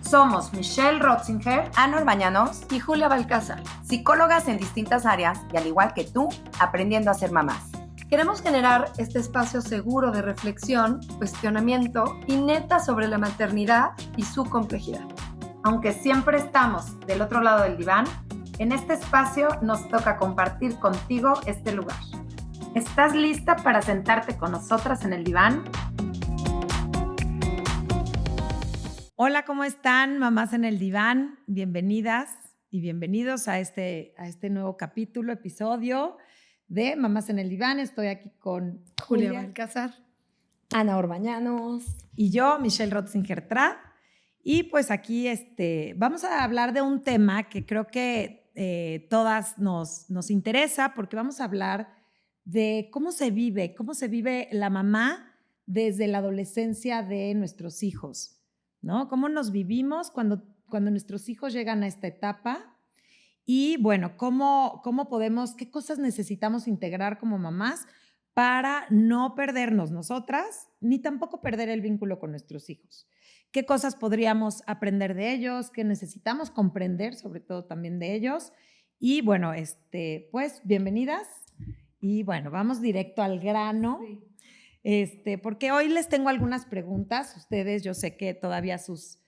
Somos Michelle Rotzinger, Ana Orbañanos y Julia Balcázar, psicólogas en distintas áreas y al igual que tú, aprendiendo a ser mamás. Queremos generar este espacio seguro de reflexión, cuestionamiento y neta sobre la maternidad y su complejidad. Aunque siempre estamos del otro lado del diván, en este espacio nos toca compartir contigo este lugar. ¿Estás lista para sentarte con nosotras en el diván? Hola, ¿cómo están, mamás en el diván? Bienvenidas y bienvenidos a este nuevo episodio de Mamás en el diván. Estoy aquí con Julia Balcázar, Ana Orbañanos y yo, Michelle Rotzinger. Y pues aquí vamos a hablar de un tema que creo que todas nos interesa, porque vamos a hablar de cómo se vive la mamá desde la adolescencia de nuestros hijos, ¿no? Cómo nos vivimos cuando nuestros hijos llegan a esta etapa y, bueno, cómo podemos, qué cosas necesitamos integrar como mamás para no perdernos nosotras, ni tampoco perder el vínculo con nuestros hijos. ¿Qué cosas podríamos aprender de ellos? ¿Qué necesitamos comprender, sobre todo también de ellos? Y, bueno, pues, bienvenidas. Y, bueno, vamos directo al grano. Sí. Porque hoy les tengo algunas preguntas. Ustedes, yo sé que todavía sus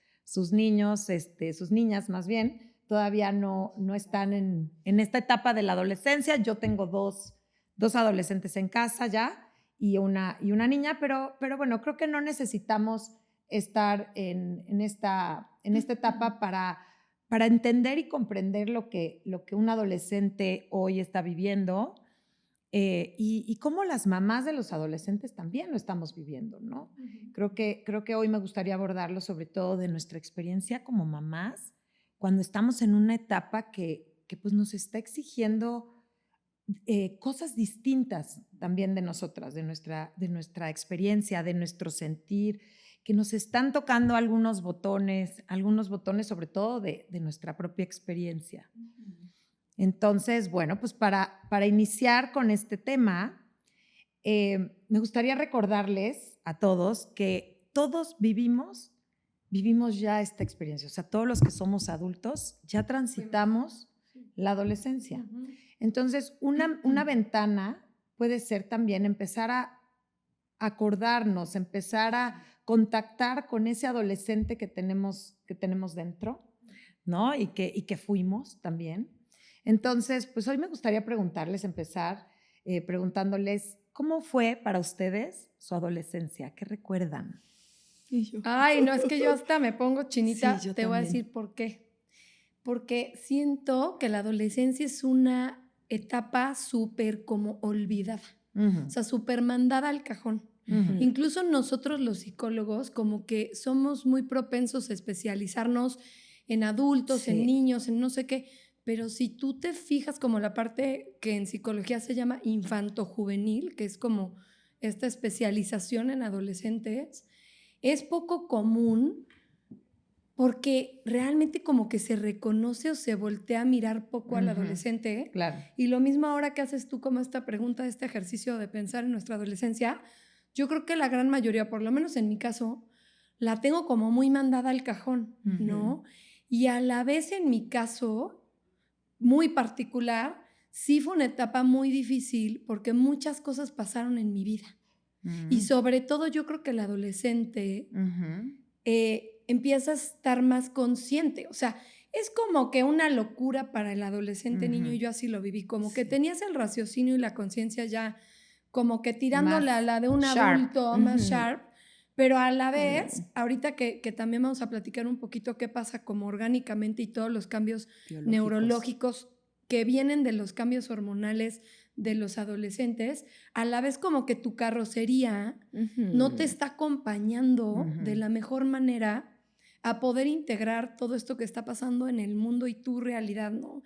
niños, sus niñas más bien, todavía no están en esta etapa de la adolescencia. Yo tengo dos adolescentes en casa ya y una niña, pero bueno, creo que no necesitamos estar en esta etapa para entender y comprender lo que un adolescente hoy está viviendo. Y cómo las mamás de los adolescentes también lo estamos viviendo, ¿no? Uh-huh. Creo que hoy me gustaría abordarlo sobre todo de nuestra experiencia como mamás, cuando estamos en una etapa que pues nos está exigiendo cosas distintas también de nosotras, de nuestra experiencia, de nuestro sentir, que nos están tocando algunos botones sobre todo de nuestra propia experiencia. Uh-huh. Entonces, bueno, pues para iniciar con este tema, me gustaría recordarles a todos que todos vivimos ya esta experiencia. O sea, todos los que somos adultos ya transitamos la adolescencia. Uh-huh. Entonces, una ventana puede ser también empezar a acordarnos, empezar a contactar con ese adolescente que tenemos dentro, ¿no? Y que fuimos también. Entonces, pues hoy me gustaría empezar preguntándoles, ¿cómo fue para ustedes su adolescencia? ¿Qué recuerdan? Ay, no, es que yo hasta me pongo chinita. Sí, te voy a decir por qué. Porque siento que la adolescencia es una etapa súper como olvidada. Uh-huh. O sea, súper mandada al cajón. Uh-huh. Incluso nosotros los psicólogos como que somos muy propensos a especializarnos en adultos, sí, en niños, en no sé qué. Pero si tú te fijas como la parte que en psicología se llama infantojuvenil, que es como esta especialización en adolescentes, es poco común porque realmente como que se reconoce o se voltea a mirar poco al adolescente. ¿Eh? Claro. Y lo mismo ahora que haces tú como esta pregunta, este ejercicio de pensar en nuestra adolescencia, yo creo que la gran mayoría, por lo menos en mi caso, la tengo como muy mandada al cajón, uh-huh, ¿no? Y a la vez en mi caso muy particular, sí fue una etapa muy difícil porque muchas cosas pasaron en mi vida. Uh-huh. Y sobre todo yo creo que el adolescente uh-huh, empieza a estar más consciente. O sea, es como que una locura para el adolescente uh-huh, niño, y yo así lo viví, como sí, que tenías el raciocinio y la conciencia ya como que tirándola a la de un adulto, uh-huh, más sharp. Pero a la vez, ahorita que también vamos a platicar un poquito qué pasa como orgánicamente y todos los cambios neurológicos que vienen de los cambios hormonales de los adolescentes, a la vez como que tu carrocería uh-huh, no te está acompañando uh-huh, de la mejor manera a poder integrar todo esto que está pasando en el mundo y tu realidad, ¿no?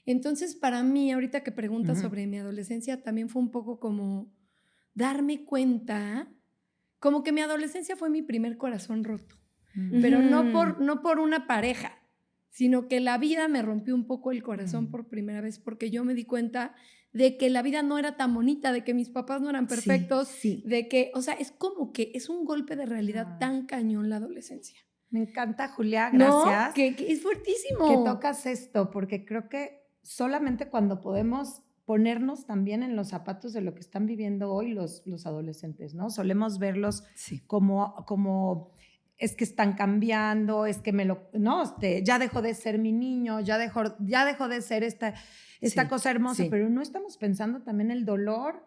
Entonces, para mí, ahorita que preguntas uh-huh, sobre mi adolescencia, también fue un poco como darme cuenta. Como que mi adolescencia fue mi primer corazón roto, uh-huh, pero no por una pareja, sino que la vida me rompió un poco el corazón uh-huh, por primera vez, porque yo me di cuenta de que la vida no era tan bonita, de que mis papás no eran perfectos, sí, sí, de que, o sea, es como que es un golpe de realidad tan cañón la adolescencia. Me encanta, Julia, ¿No? gracias. Que es fuertísimo. Que tocas esto, porque creo que solamente cuando podemos ponernos también en los zapatos de lo que están viviendo hoy los adolescentes, ¿no? Solemos verlos como es que están cambiando, es que no, ya dejó de ser mi niño, ya dejó de ser esta cosa hermosa, pero no estamos pensando también el dolor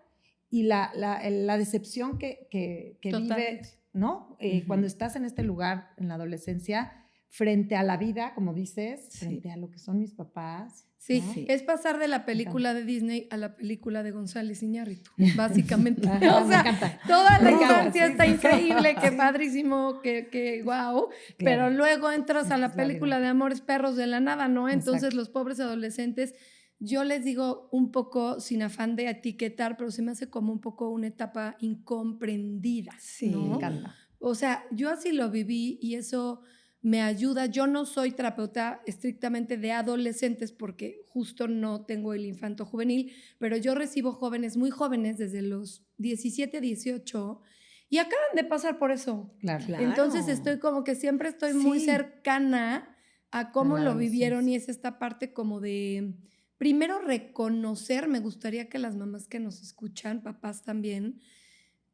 y la decepción que vive, ¿no? Cuando estás en este lugar, en la adolescencia, frente a la vida, como dices, frente a lo que son mis papás. Sí, ¿no? es pasar de la película de Disney a la película de González Iñárritu, básicamente. Ajá, o sea, me encanta. toda la Me encanta, infancia sí, está sí. increíble, qué padrísimo, que wow, pero luego entras a la Es la película vida. de Amores Perros de la nada, ¿no? Entonces Exacto. los pobres adolescentes, yo les digo un poco, sin afán de etiquetar, pero se me hace como un poco una etapa incomprendida, ¿no? Me encanta. O sea, yo así lo viví y eso me ayuda. Yo no soy terapeuta estrictamente de adolescentes porque justo no tengo el infanto juvenil, pero yo recibo jóvenes muy jóvenes desde los 17, 18 y acaban de pasar por eso. Claro. Entonces estoy como que siempre estoy muy cercana a cómo lo vivieron y es esta parte como de primero reconocer, me gustaría que las mamás que nos escuchan, papás también,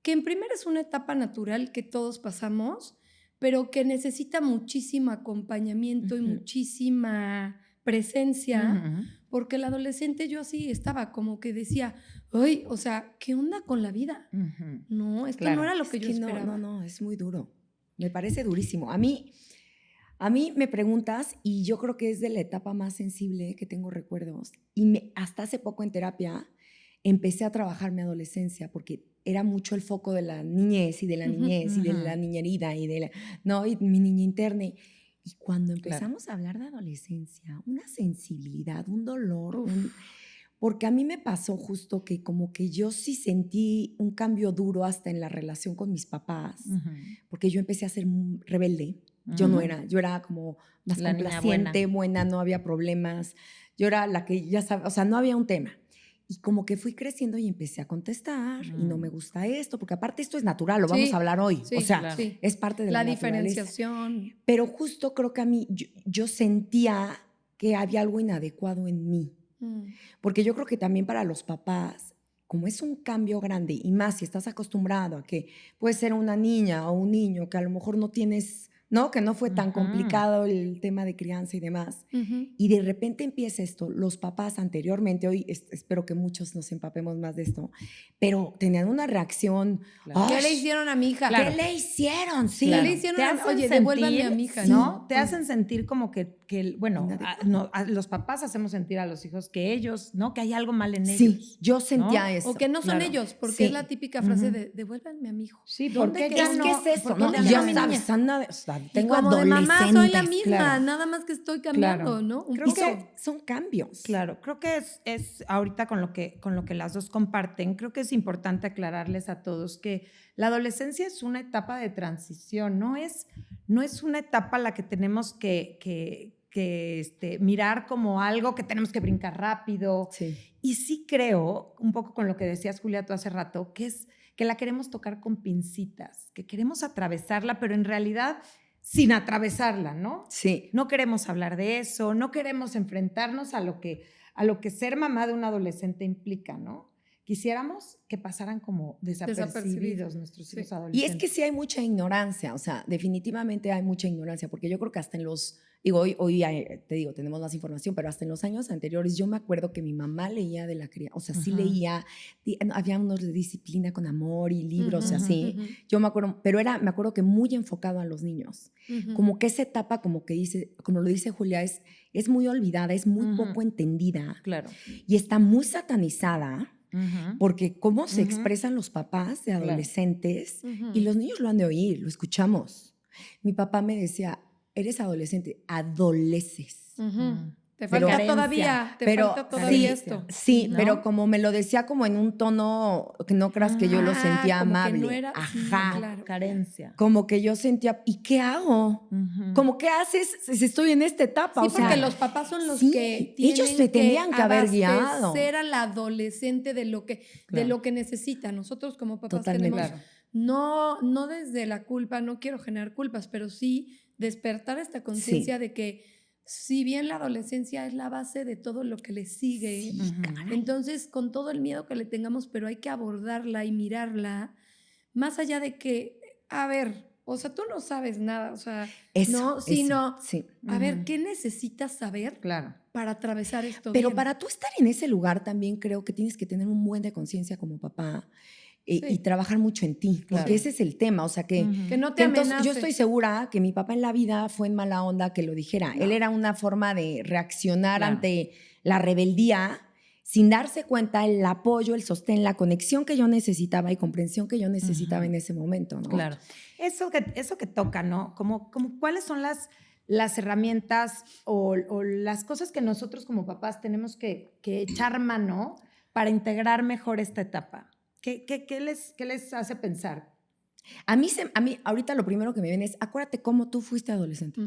que en primera es una etapa natural que todos pasamos, pero que necesita muchísimo acompañamiento y muchísima presencia, porque el adolescente yo así estaba como que decía, ay, o sea, ¿qué onda con la vida? No, esto no era lo que yo esperaba. No, es muy duro. Me parece durísimo. A mí me preguntas y yo creo que es de la etapa más sensible que tengo recuerdos. Y hasta hace poco en terapia empecé a trabajar mi adolescencia porque era mucho el foco de la niñez y de la niñez y de la niñerida y y mi niña interna. Y cuando empezamos a hablar de adolescencia, una sensibilidad, un dolor, porque a mí me pasó justo que como que yo sí sentí un cambio duro hasta en la relación con mis papás, porque yo empecé a ser rebelde. Yo era como más la complaciente, buena, no había problemas. Yo era la que ya sabes, o sea, no había un tema. Y como que fui creciendo y empecé a contestar y no me gusta esto, porque aparte esto es natural, lo vamos a hablar hoy. O sea, es parte de la diferenciación. Pero justo creo que a mí, yo sentía que había algo inadecuado en mí. Porque yo creo que también para los papás, como es un cambio grande, y más si estás acostumbrado a que puedes ser una niña o un niño que a lo mejor no tienes, ¿no? Que no fue tan complicado el tema de crianza y demás. Y de repente empieza esto. Los papás anteriormente, hoy espero que muchos nos empapemos más de esto, pero tenían una reacción. ¿Qué le hicieron a mi hija? ¿Qué le hicieron? Sí. ¿Qué le hicieron oye, devuélvanme a mi hija. ¿No? Te hacen sentir como que bueno, los papás hacemos sentir a los hijos que ellos, ¿no? Que hay algo mal en ellos. Sí, yo sentía eso. O que no son ellos, porque es la típica frase de devuélvanme a mi hijo. Sí, porque es que es eso, ¿no? Y ya sabes, tengo como de mamá soy la misma, claro. nada más que estoy cambiando, ¿no? Creo que son cambios. Claro, creo que es ahorita con lo que las dos comparten, creo que es importante aclararles a todos que la adolescencia es una etapa de transición, no es una etapa la que tenemos que mirar como algo que tenemos que brincar rápido. Sí. Y sí creo, un poco con lo que decías, Julia, tú hace rato, que la queremos tocar con pincitas, que queremos atravesarla, pero en realidad sin atravesarla, ¿no? Sí. No queremos hablar de eso, no queremos enfrentarnos a lo que ser mamá de un adolescente implica, ¿no? Quisiéramos que pasaran como desapercibidos nuestros hijos adolescentes. Y es que sí hay mucha ignorancia, o sea, definitivamente hay mucha ignorancia, porque yo creo que hasta en los, hoy te digo, tenemos más información, pero hasta en los años anteriores yo me acuerdo que mi mamá leía de la crianza, o sea, sí leía, había unos de disciplina con amor y libros así, yo me acuerdo, pero me acuerdo que muy enfocado a los niños, como que esa etapa, como lo dice Julia, es muy olvidada, es muy poco entendida, claro, y está muy satanizada. Porque cómo se expresan los papás de adolescentes y los niños lo han de oír, lo escuchamos. Mi papá me decía, eres adolescente, adoleces. Te falta todavía esto. Sí, ¿no? pero como me lo decía como en un tono que no creas que yo lo sentía como amable. Que no era, Ajá. Sí, claro. Carencia. Como que yo sentía, ¿y qué hago? Como, ¿qué haces si estoy en esta etapa? Sí, o sea, porque los papás son los sí, que tienen ellos me tenían que haber guiado. abastecer al adolescente de lo que necesita. Nosotros como papás Totalmente. tenemos, no desde la culpa, no quiero generar culpas, pero sí despertar esta conciencia de que si bien la adolescencia es la base de todo lo que le sigue, entonces con todo el miedo que le tengamos, pero hay que abordarla y mirarla, más allá de que, a ver, o sea, tú no sabes nada, o sea, no, sino, a ver, ¿qué necesitas saber para atravesar esto Pero bien? para tú estar en ese lugar también creo que tienes que tener un buen de conciencia como papá y trabajar mucho en ti, porque ese es el tema, o sea, que no te entonces amenace. yo estoy segura que mi papá en la vida fue en mala onda que lo dijera. Él era una forma de reaccionar ante la rebeldía sin darse cuenta el apoyo, el sostén, la conexión que yo necesitaba y comprensión que yo necesitaba en ese momento, ¿no? Claro. Eso que toca, ¿no? Como ¿cuáles son las herramientas o las cosas que nosotros como papás tenemos que echar mano para integrar mejor esta etapa? ¿Qué les hace pensar? A mí ahorita lo primero que me viene es, acuérdate cómo tú fuiste adolescente.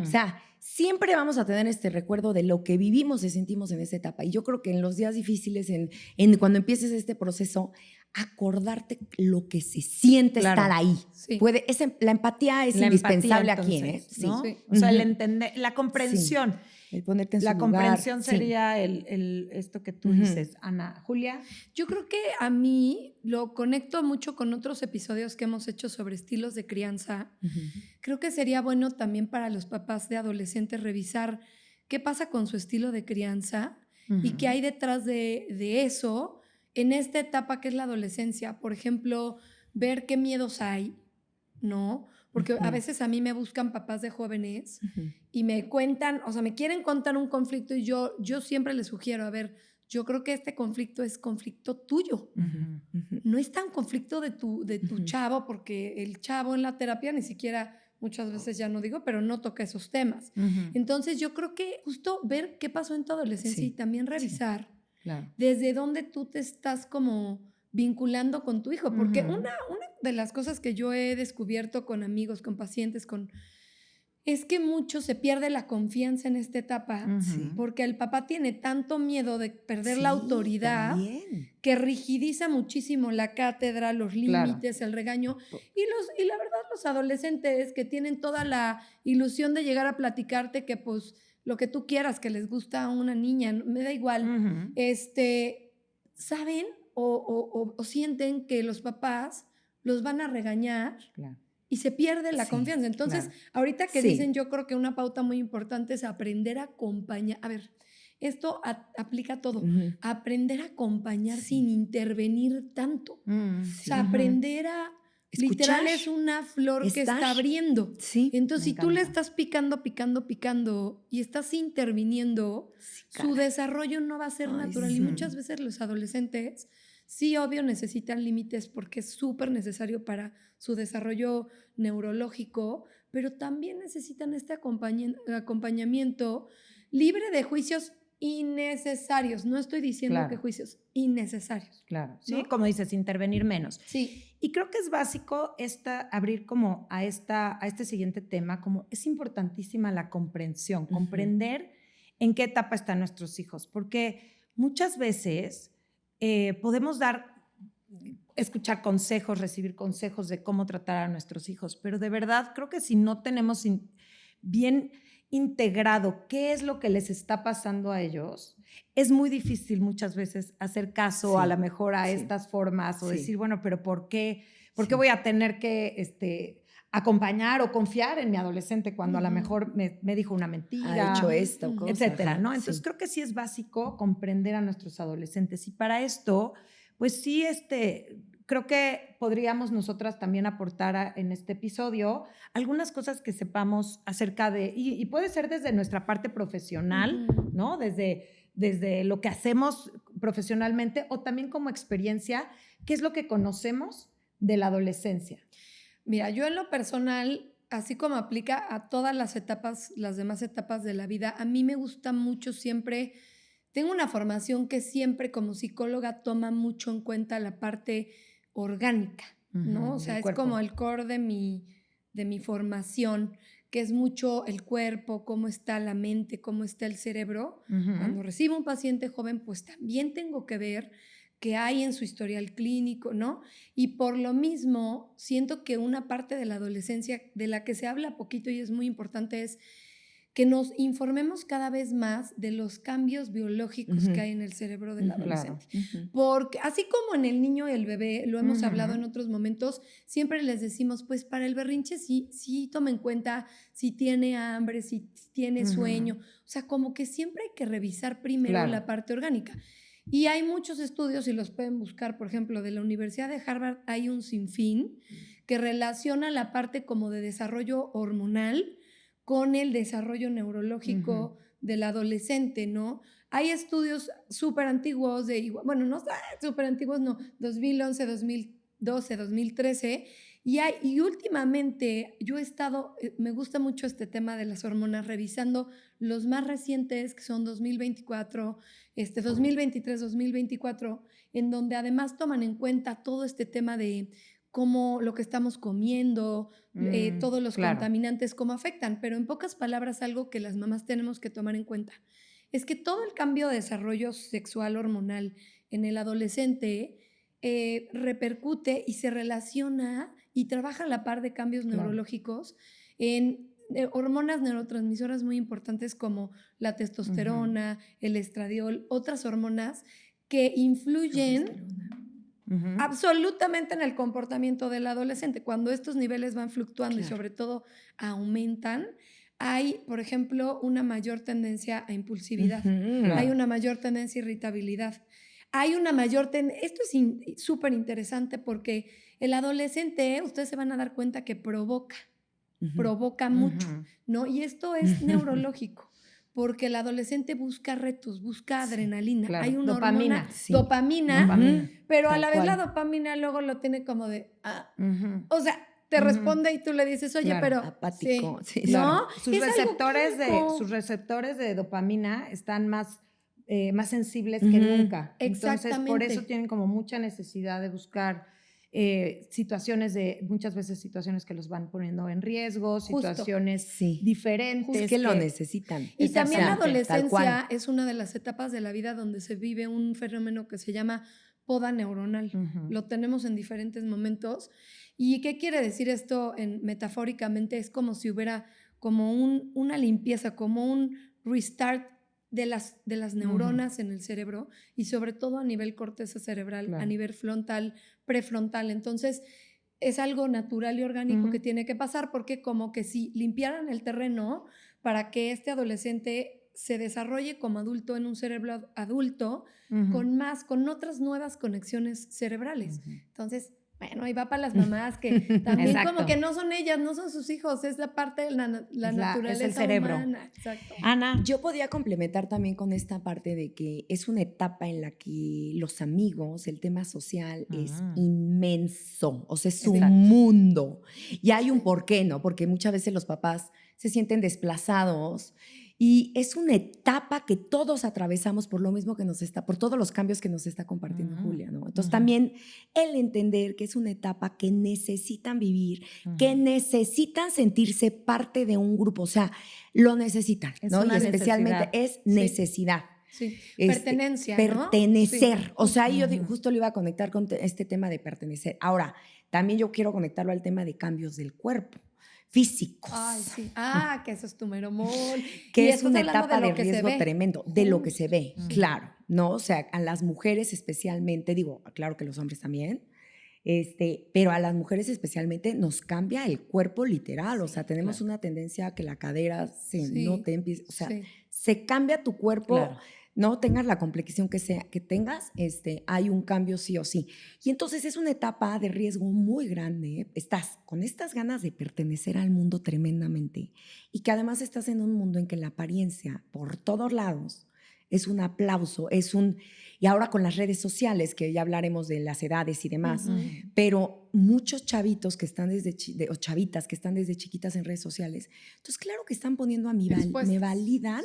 O sea, siempre vamos a tener este recuerdo de lo que vivimos y sentimos en esa etapa. Y yo creo que en los días difíciles, cuando empieces este proceso, acordarte lo que se siente estar ahí. Sí. La empatía es indispensable aquí, ¿eh? ¿no? Sí. O sea, el entender, la comprensión. Sí. El ponerte en su lugar. La comprensión sería esto que tú dices, Ana. Julia. Yo creo que a mí lo conecto mucho con otros episodios que hemos hecho sobre estilos de crianza. Creo que sería bueno también para los papás de adolescentes revisar qué pasa con su estilo de crianza y qué hay detrás de eso en esta etapa que es la adolescencia. Por ejemplo, ver qué miedos hay, ¿no? Porque a veces a mí me buscan papás de jóvenes y me cuentan, o sea, me quieren contar un conflicto y yo siempre les sugiero, a ver, yo creo que este conflicto es conflicto tuyo. No es tan conflicto de tu chavo, porque el chavo en la terapia ni siquiera, muchas veces ya no digo, pero no toca esos temas. Entonces yo creo que justo ver qué pasó en tu adolescencia y también revisar desde dónde tú te estás como vinculando con tu hijo, porque una de las cosas que yo he descubierto con amigos, con pacientes, es que mucho se pierde la confianza en esta etapa porque el papá tiene tanto miedo de perder la autoridad que rigidiza muchísimo la cátedra, los límites, el regaño. Y la verdad, los adolescentes que tienen toda la ilusión de llegar a platicarte que pues lo que tú quieras, que les gusta a una niña, me da igual, saben o sienten que los papás los van a regañar y se pierde la confianza. Entonces, ahorita que dicen, yo creo que una pauta muy importante es aprender a acompañar. A ver, esto aplica a todo. Aprender a acompañar sin intervenir tanto. O sea, aprender a... Escuchar. Literal es una flor que está abriendo. Entonces, si tú le estás picando y estás interviniendo, su desarrollo no va a ser natural. Y muchas veces los adolescentes, sí, obvio, necesitan límites porque es súper necesario para su desarrollo neurológico, pero también necesitan este acompañamiento libre de juicios innecesarios. No estoy diciendo que juicios innecesarios. Claro, sí, ¿no? Como dices, intervenir menos. Sí. Y creo que es básico abrir como a este siguiente tema, como es importantísima la comprensión, comprender en qué etapa están nuestros hijos, porque muchas veces podemos escuchar consejos, recibir consejos de cómo tratar a nuestros hijos, pero de verdad creo que si no tenemos bien integrado qué es lo que les está pasando a ellos, es muy difícil muchas veces hacer caso a lo mejor a estas formas o decir, bueno, pero ¿por qué voy a tener que acompañar o confiar en mi adolescente cuando a lo mejor me dijo una mentira? Ha hecho esto, etcétera, ¿no? Entonces creo que sí es básico comprender a nuestros adolescentes y para esto, pues sí, creo que podríamos nosotras también aportar en este episodio algunas cosas que sepamos acerca de, y puede ser desde nuestra parte profesional, ¿no? Desde lo que hacemos profesionalmente o también como experiencia, qué es lo que conocemos de la adolescencia. Mira, yo en lo personal, así como aplica a todas las etapas, las demás etapas de la vida, a mí me gusta mucho siempre, tengo una formación que siempre como psicóloga toma mucho en cuenta la parte orgánica, ¿no? O sea, es como el core de mi formación, que es mucho el cuerpo, cómo está la mente, cómo está el cerebro. Cuando recibo un paciente joven, pues también tengo que ver que hay en su historial clínico, ¿no? Y por lo mismo, siento que una parte de la adolescencia de la que se habla poquito y es muy importante es que nos informemos cada vez más de los cambios biológicos que hay en el cerebro del adolescente. Porque así como en el niño y el bebé, lo hemos hablado en otros momentos, siempre les decimos, pues para el berrinche sí toma en cuenta si tiene hambre, si tiene sueño. O sea, como que siempre hay que revisar primero la parte orgánica. Y hay muchos estudios, y los pueden buscar, por ejemplo, de la Universidad de Harvard hay un sinfín que relaciona la parte como de desarrollo hormonal con el desarrollo neurológico del adolescente, ¿no? Hay estudios súper antiguos, bueno, no súper antiguos, no, 2011, 2012, 2013, y últimamente yo he estado, me gusta mucho este tema de las hormonas, revisando los más recientes, que son 2024, 2023, 2024, en donde además toman en cuenta todo este tema de cómo lo que estamos comiendo, todos los contaminantes, cómo afectan. Pero en pocas palabras, algo que las mamás tenemos que tomar en cuenta es que todo el cambio de desarrollo sexual hormonal en el adolescente repercute y se relaciona y trabaja a la par de cambios neurológicos en hormonas neurotransmisoras muy importantes como la testosterona, el estradiol, otras hormonas que influyen absolutamente en el comportamiento del adolescente. Cuando estos niveles van fluctuando y sobre todo aumentan, hay, por ejemplo, una mayor tendencia a impulsividad, hay una mayor tendencia a irritabilidad, hay una mayor esto es súper interesante porque el adolescente, ustedes se van a dar cuenta que provoca mucho, ¿no? Y esto es neurológico, porque el adolescente busca retos, busca adrenalina. Hay una hormona, dopamina, pero a la vez la dopamina luego lo tiene como de, o sea, te responde y tú le dices, oye, pero apático, ¿no? Sus receptores de dopamina están más sensibles que nunca. Entonces, por eso tienen como mucha necesidad de buscar muchas veces situaciones que los van poniendo en riesgo, situaciones diferentes. Que lo necesitan. Y también la adolescencia es una de las etapas de la vida donde se vive un fenómeno que se llama poda neuronal. Lo tenemos en diferentes momentos. ¿Y qué quiere decir esto metafóricamente? Es como si hubiera como una limpieza, como un restart de las neuronas en el cerebro y sobre todo a nivel corteza cerebral, a nivel frontal, prefrontal. Entonces, es algo natural y orgánico que tiene que pasar porque como que si limpiaran el terreno para que este adolescente se desarrolle como adulto en un cerebro adulto con otras nuevas conexiones cerebrales. Entonces, bueno, ahí va para las mamás que también como que no son ellas, no son sus hijos, es la parte de la naturaleza es el cerebro. humana. Exacto. Ana, yo podía complementar también con esta parte de que es una etapa en la que los amigos, el tema social es inmenso, o sea, es un mundo. Y hay un porqué, ¿no? Porque muchas veces los papás se sienten desplazados y es una etapa que todos atravesamos por lo mismo que por todos los cambios que nos está compartiendo Julia, ¿no? Entonces también el entender que es una etapa que necesitan vivir, que necesitan sentirse parte de un grupo, o sea, lo necesitan, ¿no? Y especialmente es necesidad. Sí, pertenencia, ¿no? Pertenecer. Sí. O sea, yo justo lo iba a conectar con este tema de pertenecer. Ahora, también yo quiero conectarlo al tema de cambios del cuerpo. Físicos. Ay, sí. Que eso es tu meromol. Que es una etapa de riesgo tremendo, de lo que se ve, claro, ¿no? O sea, a las mujeres especialmente, digo, claro que los hombres también, pero a las mujeres especialmente nos cambia el cuerpo literal, o sea, tenemos una tendencia a que la cadera se note, o sea, se cambia tu cuerpo, no tengas la complexión que tengas, hay un cambio sí o sí. Y entonces es una etapa de riesgo muy grande. Estás con estas ganas de pertenecer al mundo tremendamente y que además estás en un mundo en que la apariencia por todos lados es un aplauso, y ahora con las redes sociales, que ya hablaremos de las edades y demás, pero muchos chavitos que están o chavitas que están desde chiquitas en redes sociales, entonces claro que están poniendo me validan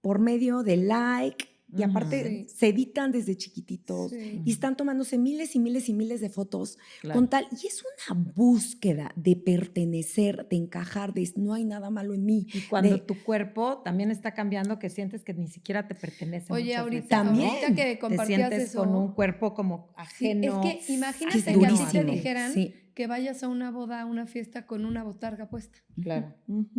por medio de like, y aparte se editan desde chiquititos y están tomándose miles y miles y miles de fotos con tal, y es una búsqueda de pertenecer, de encajar, de no hay nada malo en mí. Y cuando tu cuerpo también está cambiando, que sientes que ni siquiera te pertenece. Oye, ahorita que compartías te sientes eso, con un cuerpo como ajeno. es que imagínate es que a ti te durísimo. dijeran que vayas a una boda, a una fiesta con una botarga puesta. Claro.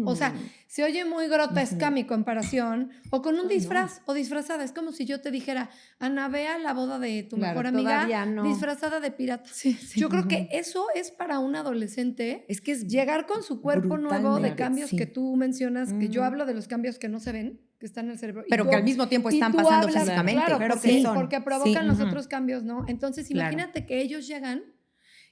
O sea, se oye muy grotesca mi comparación, o con un disfraz o disfrazada. Es como si yo te dijera, Ana, ve a la boda de tu mejor amiga disfrazada de pirata. Yo creo que eso es para un adolescente, es que es llegar con su cuerpo nuevo de cambios que tú mencionas, que yo hablo de los cambios que no se ven, que están en el cerebro. Pero que al mismo tiempo están pasando físicamente. Claro, pero porque provocan los otros cambios, ¿no? Entonces, imagínate que ellos llegan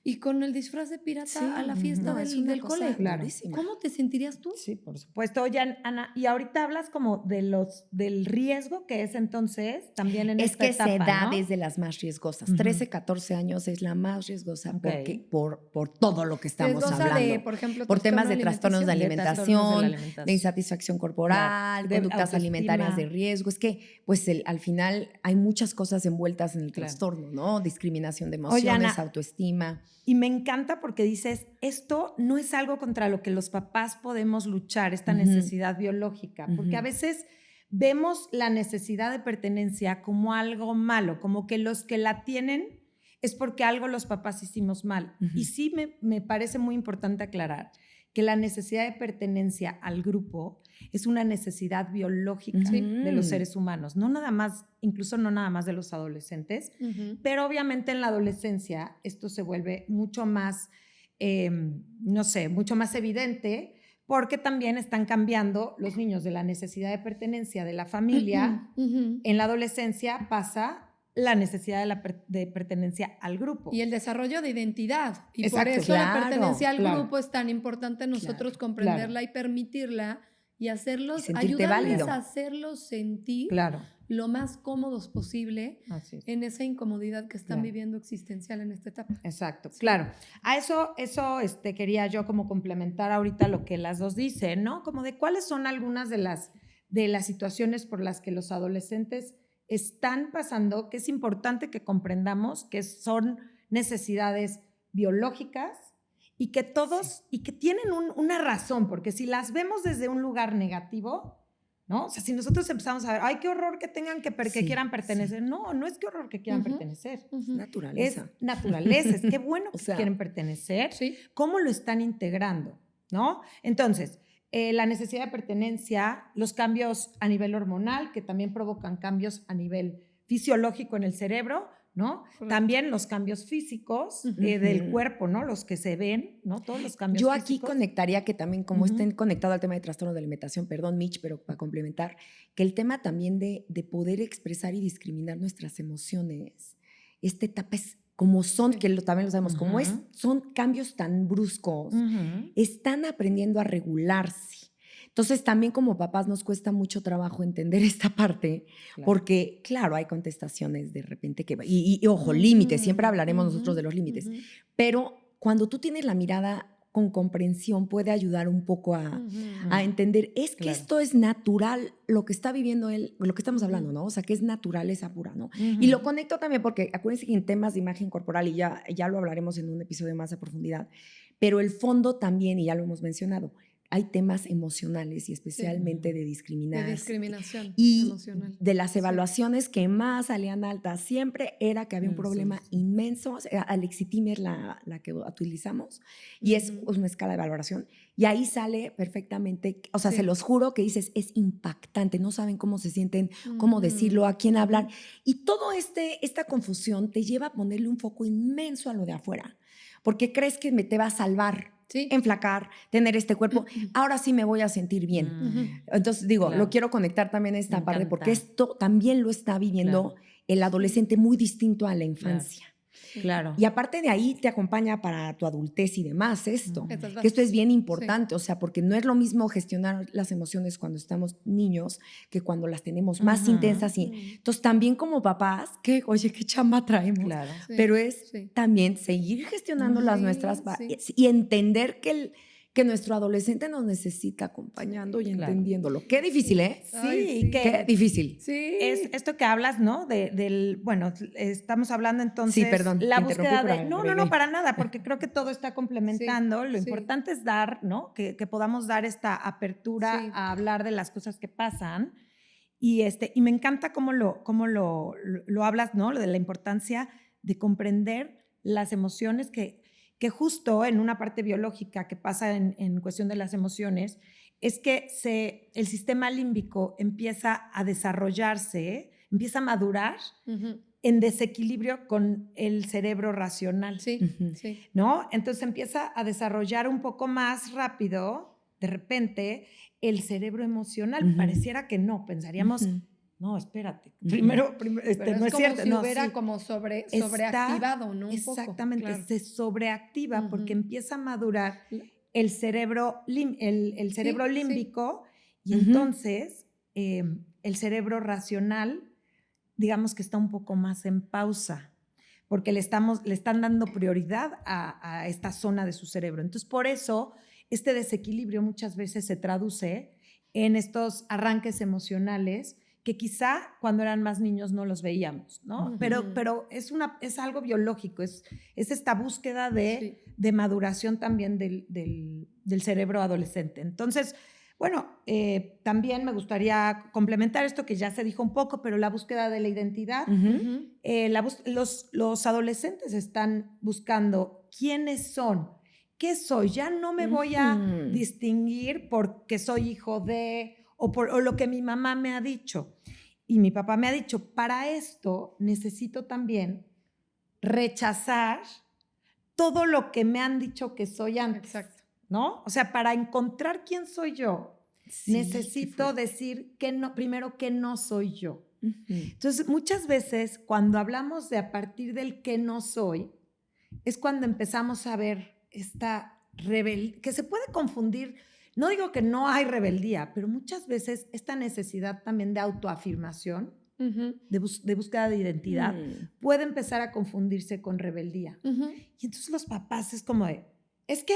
y con el disfraz de pirata a la fiesta del cole. Claro. ¿Cómo te sentirías tú? Sí, por supuesto. Oye, Ana, y ahorita hablas como del riesgo que es entonces también en esta etapa, Es que se da ¿no? desde las más riesgosas. 13, 14 años es la más riesgosa porque por todo lo que estamos hablando. Por ejemplo, por temas de trastornos de alimentación, de insatisfacción corporal, de conductas alimentarias de riesgo. Es que, pues, al final hay muchas cosas envueltas en el trastorno, ¿no? Discriminación de emociones, Oye, Ana, autoestima. Y me encanta porque dices, esto no es algo contra lo que los papás podemos luchar, esta necesidad biológica, porque a veces vemos la necesidad de pertenencia como algo malo, como que los que la tienen es porque algo los papás hicimos mal. Y sí me parece muy importante aclarar que la necesidad de pertenencia al grupo es una necesidad biológica de los seres humanos, no nada más, incluso no nada más de los adolescentes, pero obviamente en la adolescencia esto se vuelve mucho más, no sé, mucho más evidente, porque también están cambiando los niños de la necesidad de pertenencia de la familia. En la adolescencia pasa la necesidad de pertenencia al grupo. Y el desarrollo de identidad. Y Exacto, por eso la pertenencia al grupo es tan importante nosotros comprenderla y permitirla y hacerlos, ayudarles a hacerlos sentir lo más cómodos posible en esa incomodidad que están viviendo existencial en esta etapa. Exacto, claro. A eso quería yo como complementar ahorita lo que las dos dicen, ¿no? Como de cuáles son algunas de las situaciones por las que los adolescentes están pasando, que es importante que comprendamos que son necesidades biológicas y que todos, y que tienen una razón, porque si las vemos desde un lugar negativo, ¿no? O sea, si nosotros empezamos a ver, ay, qué horror que tengan que quieran pertenecer. No, no es que horror que quieran pertenecer. Naturaleza. Es naturaleza, es qué bueno que quieren pertenecer. ¿Cómo lo están integrando? ¿No? Entonces, la necesidad de pertenencia, los cambios a nivel hormonal, que también provocan cambios a nivel fisiológico en el cerebro, ¿no? Correcto. También los cambios físicos del cuerpo, ¿no? Los que se ven, ¿no? Todos los cambios Yo físicos. Aquí conectaría que también, como estén conectados al tema de trastorno de alimentación, perdón, Mitch, pero para complementar, que el tema también de poder expresar y discriminar nuestras emociones, esta etapa es como son, que también lo sabemos, como son cambios tan bruscos, están aprendiendo a regularse. Entonces, también como papás nos cuesta mucho trabajo entender esta parte, porque, claro, hay contestaciones de repente que... Y ojo, límites, siempre hablaremos nosotros de los límites, pero cuando tú tienes la mirada con comprensión puede ayudar un poco a entender, es que esto es natural, lo que está viviendo él, lo que estamos hablando, ¿no? O sea, que es naturaleza pura, ¿no? Y lo conecto también porque acuérdense que en temas de imagen corporal, y ya lo hablaremos en un episodio más a profundidad, pero el fondo también, y ya lo hemos mencionado, hay temas emocionales y especialmente de discriminación. De discriminación emocional. De las evaluaciones que más salían altas siempre era que había un problema inmenso. Alexitimer, la que utilizamos, y es una escala de valoración. Y ahí sale perfectamente, o sea, se los juro que dices, es impactante, no saben cómo se sienten, cómo decirlo, a quién hablar. Y todo esta confusión te lleva a ponerle un foco inmenso a lo de afuera, porque crees que te va a salvar. Enflacar, tener este cuerpo, ahora sí me voy a sentir bien. Entonces digo, lo quiero conectar también a esta parte porque esto también lo está viviendo el adolescente muy distinto a la infancia. Claro. Y aparte de ahí te acompaña para tu adultez y demás esto, que esto es bien importante, o sea, porque no es lo mismo gestionar las emociones cuando estamos niños que cuando las tenemos más intensas. Entonces también como papás, oye, qué chamba traemos, pero es también seguir gestionando las nuestras y entender que que nuestro adolescente nos necesita acompañando y Claro. entendiéndolo. Qué difícil, ¿eh? Ay, Qué difícil. Sí. Es esto que hablas, ¿no? Bueno, estamos hablando entonces Sí, perdón, la te interrumpí, búsqueda pero de... No, agregué. para nada, porque creo que todo está complementando. Lo sí. importante es dar, ¿no? Que podamos dar esta apertura Sí. a hablar de las cosas que pasan. Y me encanta cómo lo hablas, ¿no? Lo de la importancia de comprender las emociones que justo en una parte biológica que pasa en cuestión de las emociones, es que el sistema límbico empieza a desarrollarse, empieza a madurar Ujú. en desequilibrio con el cerebro racional, Sí, Ujú. sí. ¿no? Entonces empieza a desarrollar un poco más rápido, de repente, el cerebro emocional. Ujú. Pareciera que no, pensaríamos, Ujú. no, espérate, Ujú. primero Pero no es es como cierto. si No, hubiera sí. como sobreactivado, ¿no? Un Exactamente, poco, claro. se sobreactiva Ujú. porque empieza a madurar el cerebro, el cerebro Sí, sí. límbico y Ujú. entonces el cerebro racional, digamos que está un poco más en pausa porque le están dando prioridad a esta zona de su cerebro. Entonces, por eso, este desequilibrio muchas veces se traduce en estos arranques emocionales que quizá cuando eran más niños no los veíamos, ¿no? Ujú. Pero es algo biológico, es esta búsqueda Sí. de maduración también del cerebro adolescente. Entonces, bueno, también me gustaría complementar esto que ya se dijo un poco, pero la búsqueda de la identidad. Ujú. Los adolescentes están buscando quiénes son, qué soy. Ya no me voy a Ujú. distinguir porque soy hijo de o lo que mi mamá me ha dicho. Y mi papá me ha dicho, para esto necesito también rechazar todo lo que me han dicho que soy antes. Exacto. ¿No? O sea, para encontrar quién soy yo, Sí, necesito qué fuerte. decir que no, primero que no soy yo. Ujú. Entonces, muchas veces cuando hablamos de a partir del que no soy, es cuando empezamos a ver esta rebeldía, que se puede confundir. No digo que no hay rebeldía, pero muchas veces esta necesidad también de autoafirmación, Ujú. de búsqueda de identidad, puede empezar a confundirse con rebeldía. Ujú. Y entonces los papás es como de, es que,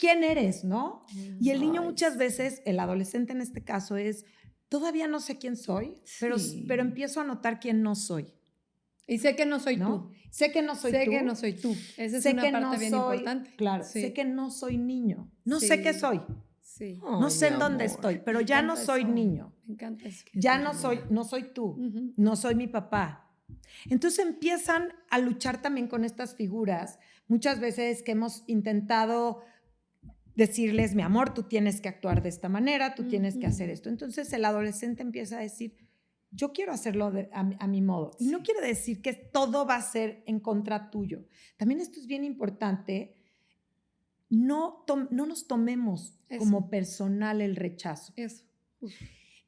¿quién eres, no? Y el niño Ay, muchas veces, el adolescente en este caso es, todavía no sé quién soy, Sí. pero empiezo a notar quién no soy, Y sé que no soy ¿no? tú. Sé que no soy Sé tú. que no soy tú. Esa es Sé una que parte no bien soy, importante. claro, Sí. sé que no soy niño. No Sí. sé qué soy. Sí. No Ay, sé mi en dónde amor. estoy, pero Me ya no encanta soy eso. niño. Me encanta eso. Qué Ya ternura. no soy tú. Ujú. No soy mi papá. Entonces empiezan a luchar también con estas figuras. Muchas veces que hemos intentado decirles, mi amor, tú tienes que actuar de esta manera, tú tienes que hacer esto. Entonces el adolescente empieza a decir, yo quiero hacerlo a mi modo. Y no quiere decir que todo va a ser en contra tuyo. También esto es bien importante. No nos tomemos Eso. como personal el rechazo. Eso.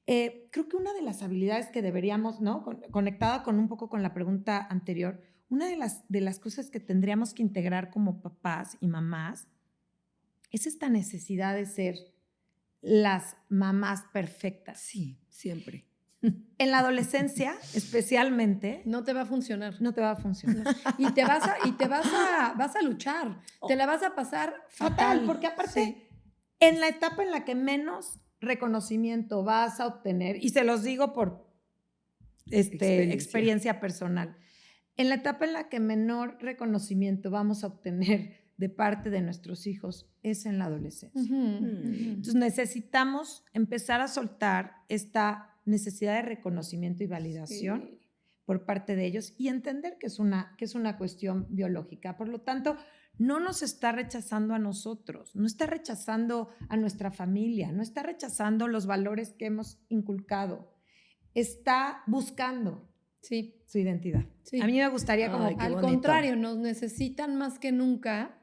Creo que una de las habilidades que deberíamos, ¿no? Conectada con un poco con la pregunta anterior, una de las cosas que tendríamos que integrar como papás y mamás es esta necesidad de ser las mamás perfectas. Sí, siempre. En la adolescencia, especialmente, No te va a funcionar. no te va a funcionar. Y vas a luchar. Te la vas a pasar fatal. Porque aparte, Sí. en la etapa en la que menos reconocimiento vas a obtener, y se los digo por experiencia personal, en la etapa en la que menor reconocimiento vamos a obtener de parte de nuestros hijos es en la adolescencia. Ujú, ujú. Entonces necesitamos empezar a soltar esta necesidad de reconocimiento y validación Sí. por parte de ellos y entender que es una cuestión biológica. Por lo tanto, no nos está rechazando a nosotros, no está rechazando a nuestra familia, no está rechazando los valores que hemos inculcado, está buscando Sí. su identidad. Sí. A mí me gustaría como... Ay, qué Al bonito. contrario, nos necesitan más que nunca,